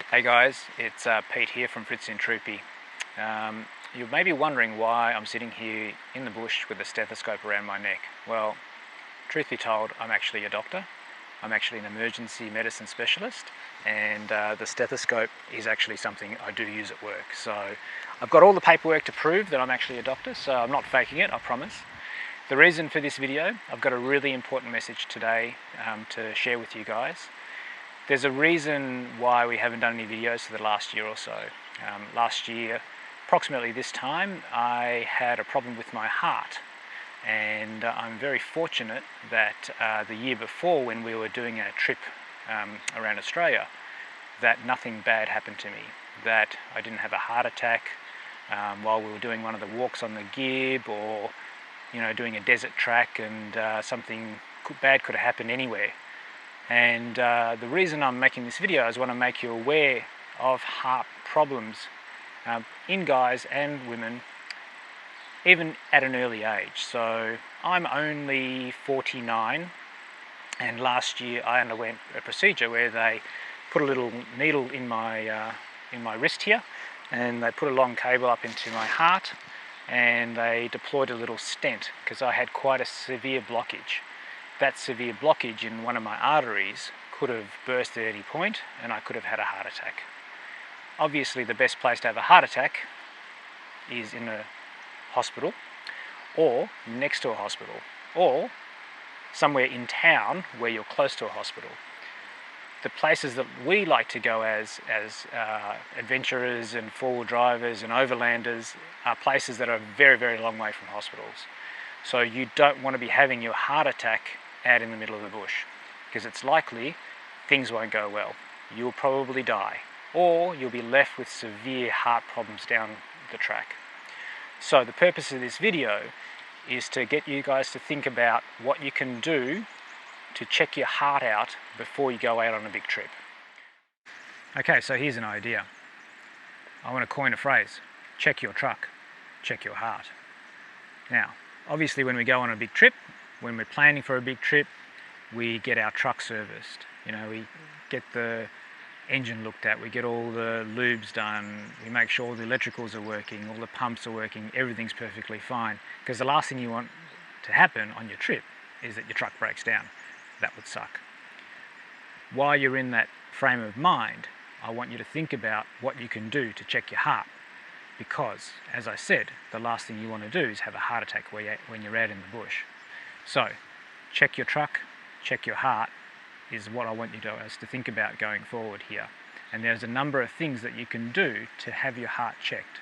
Hey guys, it's Pete here from Fritz in Troopy. You may be wondering why I'm sitting here in the bush with a stethoscope around my neck. Well, truth be told, I'm actually a doctor. I'm actually an emergency medicine specialist, and the stethoscope is actually something I do use at work. So I've got all the paperwork to prove that I'm actually a doctor, so I'm not faking it, I promise. The reason for this video, I've got a really important message today to share with you guys. There's a reason why we haven't done any videos for the last year or so. Last year, approximately this time, I had a problem with my heart, and I'm very fortunate that the year before, when we were doing a trip around Australia, that nothing bad happened to me, that I didn't have a heart attack while we were doing one of the walks on the Gib, or doing a desert track, and something bad could have happened anywhere. And the reason I'm making this video is I want to make you aware of heart problems in guys and women, even at an early age. So I'm only 49, and last year I underwent a procedure where they put a little needle in my wrist here, and they put a long cable up into my heart, and they deployed a little stent because I had quite a severe blockage. That severe blockage in one of my arteries could have burst at any point, and I could have had a heart attack. Obviously, the best place to have a heart attack is in a hospital, or next to a hospital, or somewhere in town where you're close to a hospital. The places that we like to go as adventurers and four-wheel drivers and overlanders are places that are a very, very long way from hospitals. So you don't want to be having your heart attack out in the middle of the bush, because it's likely things won't go well. You'll probably die, or you'll be left with severe heart problems down the track. So the purpose of this video is to get you guys to think about what you can do to check your heart out before you go out on a big trip. Okay, so here's an idea. I want to coin a phrase: check your truck, check your heart. Now, obviously when we go on a big trip, when we're planning for a big trip, we get our truck serviced. We get the engine looked at, we get all the lubes done, we make sure all the electricals are working, all the pumps are working, everything's perfectly fine. Because the last thing you want to happen on your trip is that your truck breaks down. That would suck. While you're in that frame of mind, I want you to think about what you can do to check your heart. Because, as I said, the last thing you want to do is have a heart attack when you're out in the bush. So, check your truck, check your heart is what I want you to think about going forward here. And there's a number of things that you can do to have your heart checked.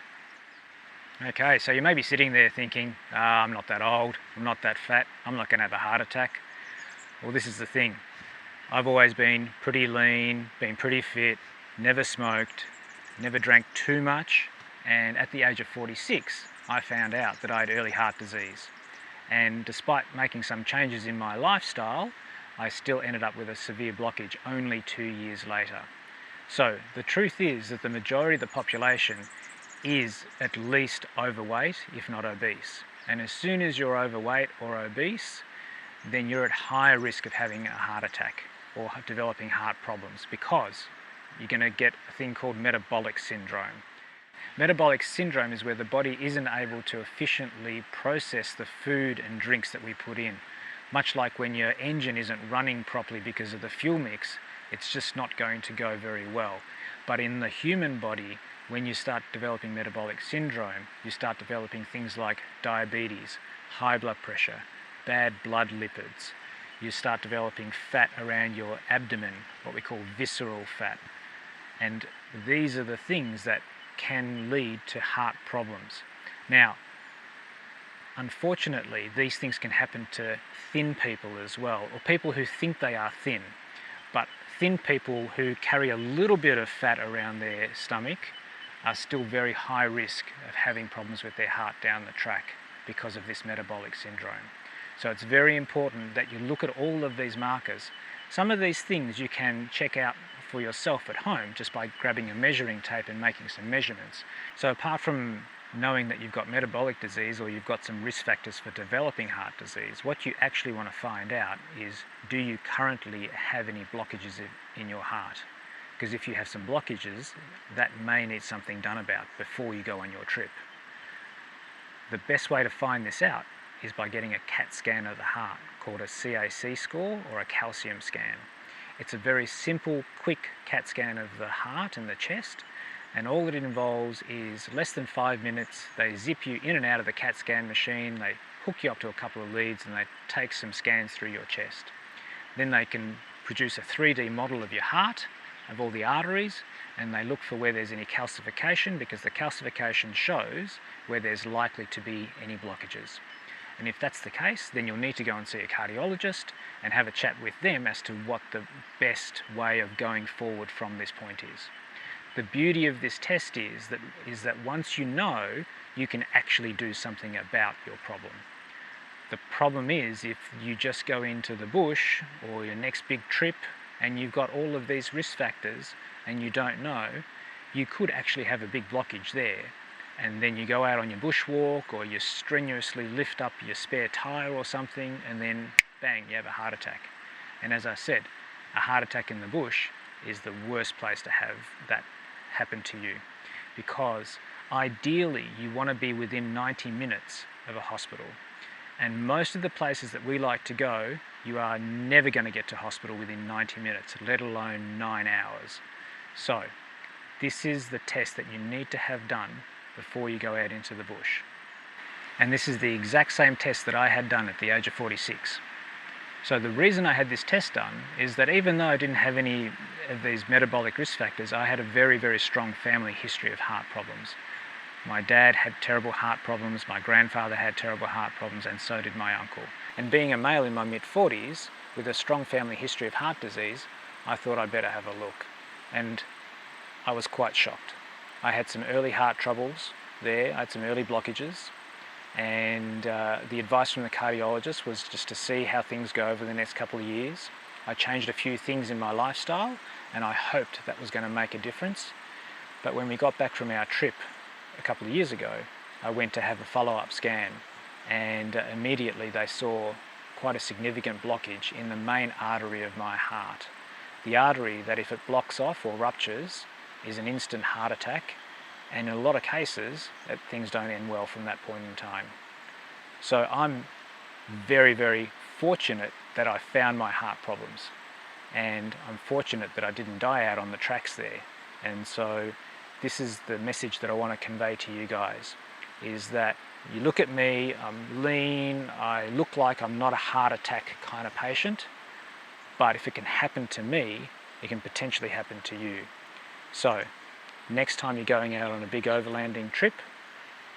Okay, so you may be sitting there thinking, I'm not that old, I'm not that fat, I'm not going to have a heart attack. Well, this is the thing. I've always been pretty lean, been pretty fit, never smoked, never drank too much. And at the age of 46, I found out that I had early heart disease. And despite making some changes in my lifestyle, I still ended up with a severe blockage only 2 years later. So the truth is that the majority of the population is at least overweight, if not obese. And as soon as you're overweight or obese, then you're at higher risk of having a heart attack or developing heart problems, because you're going to get a thing called metabolic syndrome. Metabolic syndrome is where the body isn't able to efficiently process the food and drinks that we put in. Much like when your engine isn't running properly because of the fuel mix, it's just not going to go very well. But in the human body, when you start developing metabolic syndrome, you start developing things like diabetes, high blood pressure, bad blood lipids. You start developing fat around your abdomen, what we call visceral fat. And these are the things that can lead to heart problems. Now, unfortunately, these things can happen to thin people as well, or people who think they are thin. But thin people who carry a little bit of fat around their stomach are still very high risk of having problems with their heart down the track because of this metabolic syndrome. So it's very important that you look at all of these markers. Some of these things you can check out for yourself at home just by grabbing a measuring tape and making some measurements. So apart from knowing that you've got metabolic disease or you've got some risk factors for developing heart disease, what you actually want to find out is, do you currently have any blockages in your heart? because if you have some blockages, that may need something done about before you go on your trip. The best way to find this out is by getting a CAT scan of the heart called a CAC score or a calcium scan. It's a very simple, quick CAT scan of the heart and the chest, and all that it involves is less than 5 minutes. They zip you in and out of the CAT scan machine, they hook you up to a couple of leads, and they take some scans through your chest. Then they can produce a 3D model of your heart, of all the arteries, and they look for where there's any calcification, because the calcification shows where there's likely to be any blockages. And if that's the case, then you'll need to go and see a cardiologist and have a chat with them as to what the best way of going forward from this point is. The beauty of this test is that once you know, you can actually do something about your problem. The problem is if you just go into the bush or your next big trip and you've got all of these risk factors and you don't know, you could actually have a big blockage there. And then you go out on your bushwalk or you strenuously lift up your spare tire or something, and then bang, you have a heart attack. And as I said, a heart attack in the bush is the worst place to have that happen to you, because ideally you want to be within 90 minutes of a hospital. And most of the places that we like to go, you are never going to get to hospital within 90 minutes, let alone 9 hours. So this is the test that you need to have done before you go out into the bush. And this is the exact same test that I had done at the age of 46. So the reason I had this test done is that even though I didn't have any of these metabolic risk factors, I had a very, very strong family history of heart problems. My dad had terrible heart problems, my grandfather had terrible heart problems, and so did my uncle. And being a male in my mid-40s with a strong family history of heart disease, I thought I'd better have a look. And I was quite shocked. I had some early heart troubles there, I had some early blockages, and the advice from the cardiologist was just to see how things go over the next couple of years. I changed a few things in my lifestyle and I hoped that was going to make a difference. But when we got back from our trip a couple of years ago, I went to have a follow-up scan, and immediately they saw quite a significant blockage in the main artery of my heart. The artery that, if it blocks off or ruptures, is an instant heart attack, and in a lot of cases things don't end well from that point in time. So I'm very, very fortunate that I found my heart problems, and I'm fortunate that I didn't die out on the tracks there. And so this is the message that I want to convey to you guys, is that you look at me, I'm lean, I look like I'm not a heart attack kind of patient, but if it can happen to me, it can potentially happen to you. So next time you're going out on a big overlanding trip,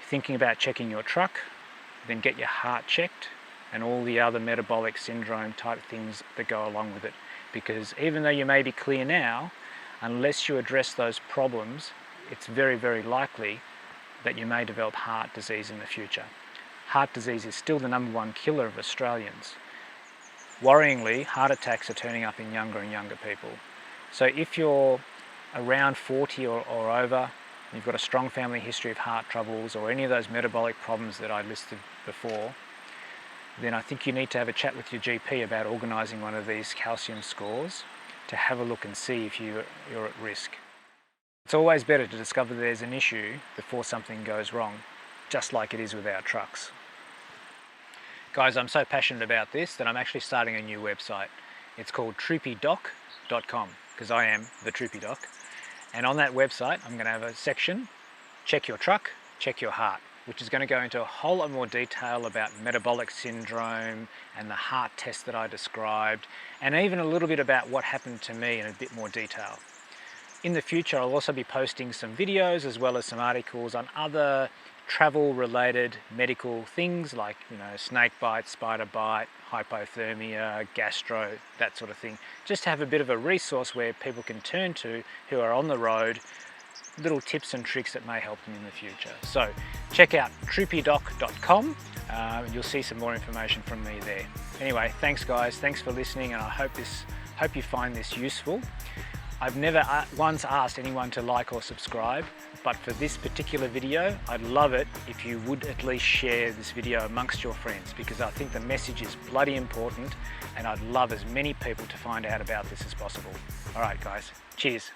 thinking about checking your truck, then get your heart checked and all the other metabolic syndrome type things that go along with it. Because even though you may be clear now, unless you address those problems, it's very, very likely that you may develop heart disease in the future. Heart disease is still the #1 killer of Australians. Worryingly, heart attacks are turning up in younger and younger people. So if you're around 40 or over, you've got a strong family history of heart troubles or any of those metabolic problems that I listed before, then I think you need to have a chat with your GP about organising one of these calcium scores to have a look and see if you're at risk. It's always better to discover there's an issue before something goes wrong, just like it is with our trucks. Guys, I'm so passionate about this that I'm actually starting a new website. It's called Troopydoc.com, because I am the Troopydoc. And on that website, I'm going to have a section, check your truck, check your heart, which is going to go into a whole lot more detail about metabolic syndrome and the heart test that I described, and even a little bit about what happened to me in a bit more detail. In the future, I'll also be posting some videos as well as some articles on other travel-related medical things like, snake bite, spider bite, hypothermia, gastro, that sort of thing. Just to have a bit of a resource where people can turn to who are on the road, little tips and tricks that may help them in the future. So check out troopydoc.com. You'll see some more information from me there. Anyway, thanks guys, thanks for listening, and I hope you find this useful. I've never once asked anyone to like or subscribe, but for this particular video, I'd love it if you would at least share this video amongst your friends, because I think the message is bloody important and I'd love as many people to find out about this as possible. All right guys, cheers.